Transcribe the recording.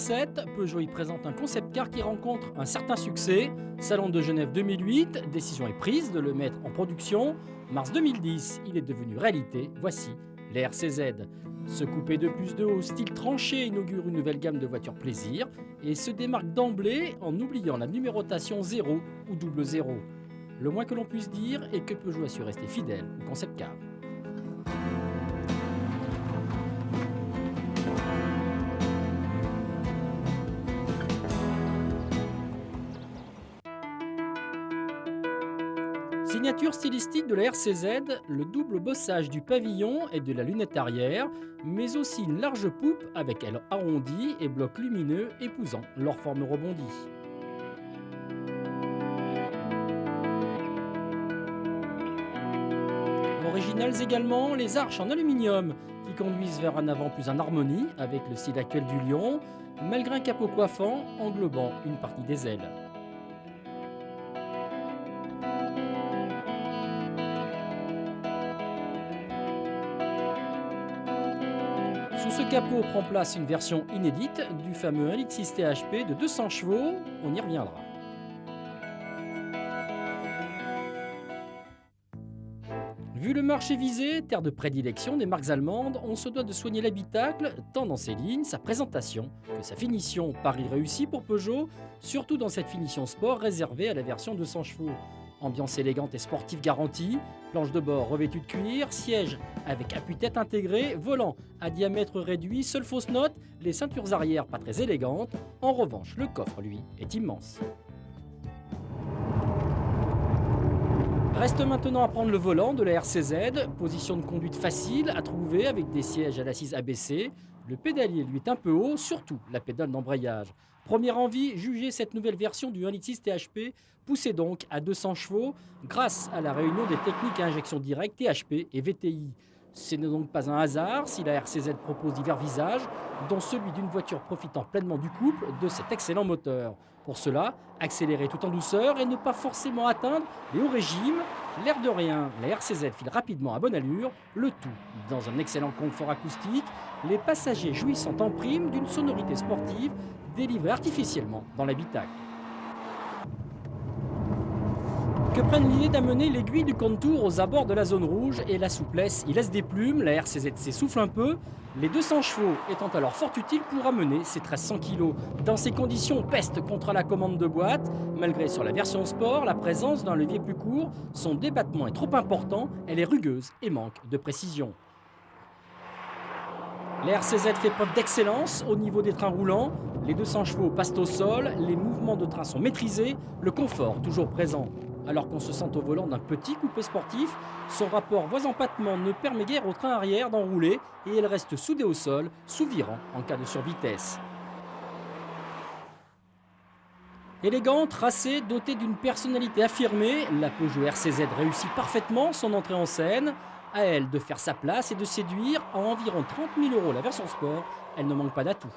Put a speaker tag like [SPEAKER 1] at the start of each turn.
[SPEAKER 1] 2007, Peugeot y présente un concept car qui rencontre un certain succès. Salon de Genève 2008, décision est prise de le mettre en production. Mars 2010, il est devenu réalité. Voici la RCZ. Ce coupé de plus de haut au style tranché inaugure une nouvelle gamme de voitures plaisir et se démarque d'emblée en oubliant la numérotation 0 ou 00. Le moins que l'on puisse dire est que Peugeot a su rester fidèle au concept car. Signature stylistique de la RCZ, le double bossage du pavillon et de la lunette arrière, mais aussi une large poupe avec aile arrondie et blocs lumineux épousant leur forme rebondie. Originales également, les arches en aluminium qui conduisent vers un avant plus en harmonie avec le style actuel du Lion, malgré un capot coiffant englobant une partie des ailes. Sous ce capot prend place une version inédite du fameux 1.6 THP de 200 chevaux, on y reviendra. Vu le marché visé, terre de prédilection des marques allemandes, on se doit de soigner l'habitacle, tant dans ses lignes, sa présentation, que sa finition. Pari réussi pour Peugeot, surtout dans cette finition sport réservée à la version 200 chevaux. Ambiance élégante et sportive garantie, planche de bord revêtue de cuir, siège avec appuie-tête intégré, volant à diamètre réduit, seule fausse note, les ceintures arrière pas très élégantes. En revanche, le coffre, lui, est immense. Reste maintenant à prendre le volant de la RCZ, position de conduite facile à trouver avec des sièges à l'assise abaissée. Le pédalier lui est un peu haut, surtout la pédale d'embrayage. Première envie, juger cette nouvelle version du 1.6 THP, poussée donc à 200 chevaux grâce à la réunion des techniques à injection directe THP et VTI. Ce n'est donc pas un hasard si la RCZ propose divers visages, dont celui d'une voiture profitant pleinement du couple de cet excellent moteur. Pour cela, accélérer tout en douceur et ne pas forcément atteindre les hauts régimes. L'air de rien, la RCZ file rapidement à bonne allure, le tout dans un excellent confort acoustique, les passagers jouissant en prime d'une sonorité sportive délivrée artificiellement dans l'habitacle. Que prenne l'idée d'amener l'aiguille du contour aux abords de la zone rouge et la souplesse y laisse des plumes, la RCZ s'essouffle un peu, les 200 chevaux étant alors fort utiles pour amener ses 1300 kg. Dans ces conditions, peste contre la commande de boîte, malgré sur la version sport la présence d'un levier plus court, son débattement est trop important, elle est rugueuse et manque de précision. La RCZ fait preuve d'excellence au niveau des trains roulants, les 200 chevaux passent au sol, les mouvements de train sont maîtrisés, le confort toujours présent. Alors qu'on se sent au volant d'un petit coupé sportif, son rapport voies-empattement ne permet guère au train arrière d'enrouler et elle reste soudée au sol, sous virant en cas de survitesse. Élégante, tracée, dotée d'une personnalité affirmée, la Peugeot RCZ réussit parfaitement son entrée en scène. À elle de faire sa place et de séduire à environ 30 000 € la version sport, elle ne manque pas d'atouts.